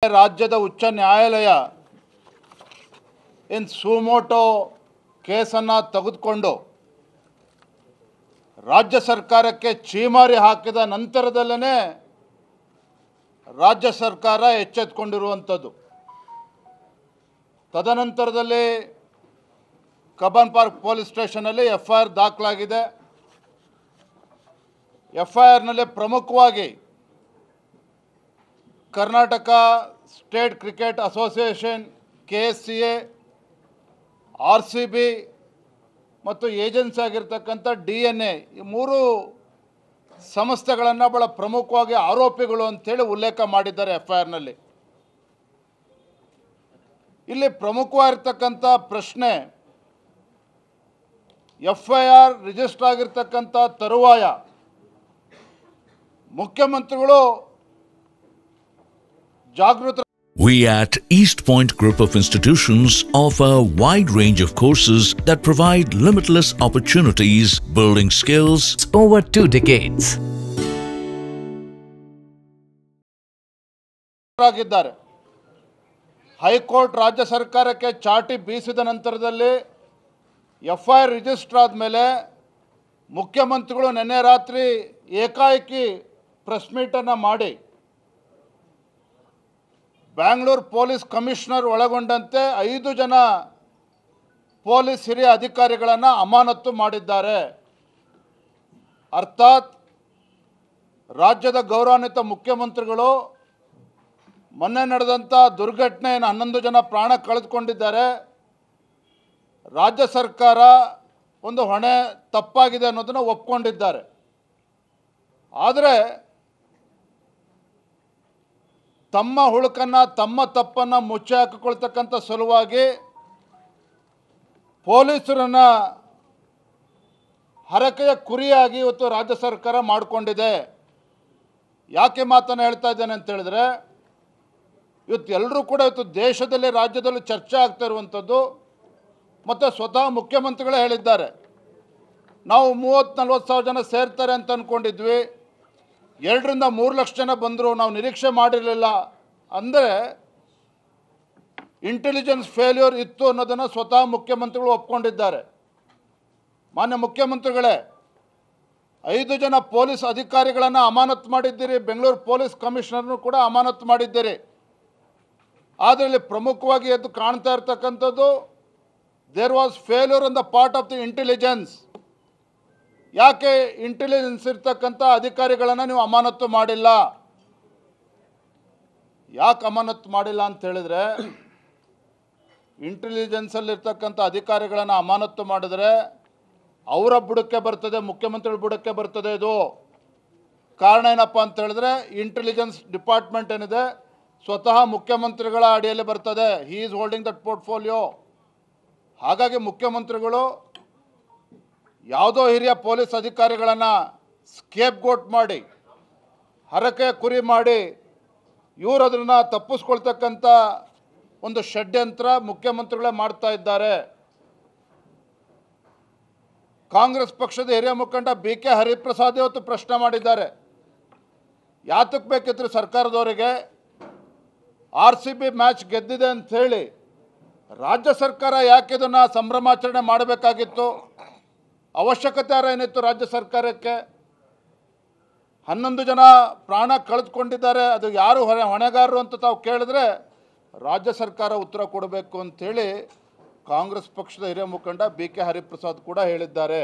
ರಾಜ್ಯದ ಉಚ್ಚ ನ್ಯಾಯಾಲಯ ಸುಮೋಟೋ ಕೇಸನ್ನು ತೆಗೆದುಕೊಂಡು ರಾಜ್ಯ ಸರ್ಕಾರಕ್ಕೆ ಛೀಮಾರಿ ಹಾಕಿದ ನಂತರದಲ್ಲೇ ರಾಜ್ಯ ಸರ್ಕಾರ ಎಚ್ಚೆತ್ತುಕೊಂಡಿರುವಂಥದ್ದು. ತದನಂತರದಲ್ಲಿ ಕಬ್ಬನ್ ಪಾರ್ಕ್ ಪೊಲೀಸ್ ಸ್ಟೇಷನಲ್ಲಿ ಎಫ್ಐಆರ್ ದಾಖಲಾಗಿದೆ. ಎಫ್ಐಆರ್ನಲ್ಲಿ ಪ್ರಮುಖವಾಗಿ Karnataka state cricket association, KSCA, RCB ಮತ್ತು ಏಜೆನ್ಸಿ ಆಗಿರ್ತಕ್ಕಂಥ DNA ಈ ಮೂರು ಸಂಸ್ಥೆಗಳನ್ನು ಬಹಳ ಪ್ರಮುಖವಾಗಿ ಆರೋಪಿಗಳು ಅಂತೇಳಿ ಉಲ್ಲೇಖ ಮಾಡಿದ್ದಾರೆ ಎಫ್ಐಆರ್ನಲ್ಲಿ. ಇಲ್ಲಿ ಪ್ರಮುಖವಾಗಿರ್ತಕ್ಕಂಥ ಪ್ರಶ್ನೆ, ಎಫ್ಐಆರ್ ರಿಜಿಸ್ಟರ್ ಆಗಿರ್ತಕ್ಕಂಥ ತರುವಾಯ ಮುಖ್ಯಮಂತ್ರಿಗಳು ಜಾಗೃತ. We at East Point Group of Institutions offer a wide range of courses that provide limitless opportunities, building skills over 2 decades. High court ರಾಜ್ಯ ಸರ್ಕಾರಕ್ಕೆ ಚಾಟಿ ಬೀಸಿದ ನಂತರದಲ್ಲಿ ಎಫ್ಐಆರ್ ರಿಜಿಸ್ಟರ್ ಆದಮೇಲೆ ಮುಖ್ಯಮಂತ್ರಿಗಳು ನಿನ್ನೆ ರಾತ್ರಿ ಏಕಾಏಕಿ ಪ್ರೆಸ್ ಮೀಟನ್ನು ಮಾಡಿ ಬ್ಯಾಂಗ್ಳೂರು ಪೊಲೀಸ್ ಕಮಿಷನರ್ ಒಳಗೊಂಡಂತೆ 5 ಜನ ಪೊಲೀಸ್ ಹಿರಿಯ ಅಧಿಕಾರಿಗಳನ್ನು ಅಮಾನತು ಮಾಡಿದ್ದಾರೆ. ಅರ್ಥಾತ್ ರಾಜ್ಯದ ಗೌರವಾನ್ವಿತ ಮುಖ್ಯಮಂತ್ರಿಗಳು ಮೊನ್ನೆ ನಡೆದಂಥ ದುರ್ಘಟನೆಯನ್ನು 11 ಜನ ಪ್ರಾಣ ಕಳೆದುಕೊಂಡಿದ್ದಾರೆ. ರಾಜ್ಯ ಸರ್ಕಾರ ಒಂದು ಹೊಣೆ ತಪ್ಪಾಗಿದೆ ಅನ್ನೋದನ್ನು ಒಪ್ಕೊಂಡಿದ್ದಾರೆ. ಆದರೆ ತಮ್ಮ ಹುಳುಕನ್ನು, ತಮ್ಮ ತಪ್ಪನ್ನು ಮುಚ್ಚಿ ಹಾಕಿಕೊಳ್ತಕ್ಕಂಥ ಸಲುವಾಗಿ ಪೊಲೀಸರನ್ನು ಹರಕೆಯ ಕುರಿಯಾಗಿ ಇವತ್ತು ರಾಜ್ಯ ಸರ್ಕಾರ ಮಾಡಿಕೊಂಡಿದೆ. ಯಾಕೆ ಮಾತನ್ನು ಹೇಳ್ತಾ ಇದ್ದೇನೆ ಅಂತ ಹೇಳಿದ್ರೆ, ಇವತ್ತು ಎಲ್ಲರೂ ಕೂಡ ಇವತ್ತು ದೇಶದಲ್ಲಿ ರಾಜ್ಯದಲ್ಲೂ ಚರ್ಚೆ ಆಗ್ತಾ ಇರುವಂಥದ್ದು, ಮತ್ತು ಸ್ವತಃ ಮುಖ್ಯಮಂತ್ರಿಗಳೇ ಹೇಳಿದ್ದಾರೆ, ನಾವು 30-40 ಸಾವಿರ ಜನ ಸೇರ್ತಾರೆ ಅಂತ ಅಂದ್ಕೊಂಡಿದ್ವಿ, 2-3 ಲಕ್ಷ ಜನ ಬಂದರು, ನಾವು ನಿರೀಕ್ಷೆ ಮಾಡಿರಲಿಲ್ಲ ಅಂದರೆ ಇಂಟೆಲಿಜೆನ್ಸ್ ಫೇಲ್ಯೂರ್ ಇತ್ತು ಅನ್ನೋದನ್ನು ಸ್ವತಃ ಮುಖ್ಯಮಂತ್ರಿಗಳು ಒಪ್ಕೊಂಡಿದ್ದಾರೆ. ಮಾನ್ಯ ಮುಖ್ಯಮಂತ್ರಿಗಳೇ, 5 ಜನ ಪೊಲೀಸ್ ಅಧಿಕಾರಿಗಳನ್ನು ಅಮಾನತು ಮಾಡಿದ್ದೀರಿ, ಬೆಂಗಳೂರು ಪೊಲೀಸ್ ಕಮಿಷನರ್ನು ಕೂಡ ಅಮಾನತು ಮಾಡಿದ್ದೀರಿ. ಆದರೆ ಇಲ್ಲಿ ಪ್ರಮುಖವಾಗಿ ಎದ್ದು ಕಾಣ್ತಾ ಇರ್ತಕ್ಕಂಥದ್ದು, there was failure on the part of the intelligence. ಯಾಕೆ ಇಂಟೆಲಿಜೆನ್ಸ್ ಇರ್ತಕ್ಕಂಥ ಅಧಿಕಾರಿಗಳನ್ನು ನೀವು ಅಮಾನತು ಮಾಡಿಲ್ಲ? ಯಾಕೆ ಅಮಾನತು ಮಾಡಿಲ್ಲ ಅಂತ ಹೇಳಿದ್ರೆ, ಇಂಟೆಲಿಜೆನ್ಸಲ್ಲಿರ್ತಕ್ಕಂಥ ಅಧಿಕಾರಿಗಳನ್ನು ಅಮಾನತು ಮಾಡಿದ್ರೆ ಅವರ ಬುಡಕ್ಕೆ ಬರ್ತದೆ, ಮುಖ್ಯಮಂತ್ರಿಗಳ ಬುಡಕ್ಕೆ ಬರ್ತದೆ. ಇದು ಕಾರಣ ಏನಪ್ಪ ಅಂತ ಹೇಳಿದ್ರೆ, ಇಂಟೆಲಿಜೆನ್ಸ್ ಡಿಪಾರ್ಟ್ಮೆಂಟ್ ಏನಿದೆ ಸ್ವತಃ ಮುಖ್ಯಮಂತ್ರಿಗಳ ಅಡಿಯಲ್ಲಿ ಬರ್ತದೆ. He is holding that portfolio. ಹಾಗಾಗಿ ಮುಖ್ಯಮಂತ್ರಿಗಳು ಯಾವುದೋ ಹಿರಿಯ ಪೊಲೀಸ್ ಅಧಿಕಾರಿಗಳನ್ನು ಸ್ಕೇಪ್ ಗೋಟ್ ಮಾಡಿ, ಹರಕೆ ಕುರಿ ಮಾಡಿ, ಇವರು ಅದನ್ನು ತಪ್ಪಿಸ್ಕೊಳ್ತಕ್ಕಂಥ ಒಂದು ಷಡ್ಯಂತ್ರ ಮುಖ್ಯಮಂತ್ರಿಗಳೇ ಮಾಡ್ತಾ ಇದ್ದಾರೆ. ಕಾಂಗ್ರೆಸ್ ಪಕ್ಷದ ಹಿರಿಯ ಮುಖಂಡ BK ಹರಿಪ್ರಸಾದ್ ಇವತ್ತು ಪ್ರಶ್ನೆ ಮಾಡಿದ್ದಾರೆ, ಯಾತಕ್ಕೆ ಬೇಕಿದ್ರು ಸರ್ಕಾರದವರಿಗೆ RCB ಮ್ಯಾಚ್ ಗೆದ್ದಿದೆ ಅಂಥೇಳಿ ರಾಜ್ಯ ಸರ್ಕಾರ ಯಾಕೆ ಇದನ್ನು ಸಂಭ್ರಮಾಚರಣೆ ಮಾಡಬೇಕಾಗಿತ್ತು? ಅವಶ್ಯಕತೆ ಏನಿತ್ತು ರಾಜ್ಯ ಸರ್ಕಾರಕ್ಕೆ? 11 ಜನ ಪ್ರಾಣ ಕಳೆದುಕೊಂಡಿದ್ದಾರೆ, ಅದು ಯಾರು ಹೊಣೆಗಾರರು ಅಂತ ತಾವು ಕೇಳಿದ್ರೆ ರಾಜ್ಯ ಸರ್ಕಾರ ಉತ್ತರ ಕೊಡಬೇಕು ಅಂಥೇಳಿ ಕಾಂಗ್ರೆಸ್ ಪಕ್ಷದ ಹಿರಿಯ ಮುಖಂಡ BK ಹರಿಪ್ರಸಾದ್ ಕೂಡ ಹೇಳಿದ್ದಾರೆ.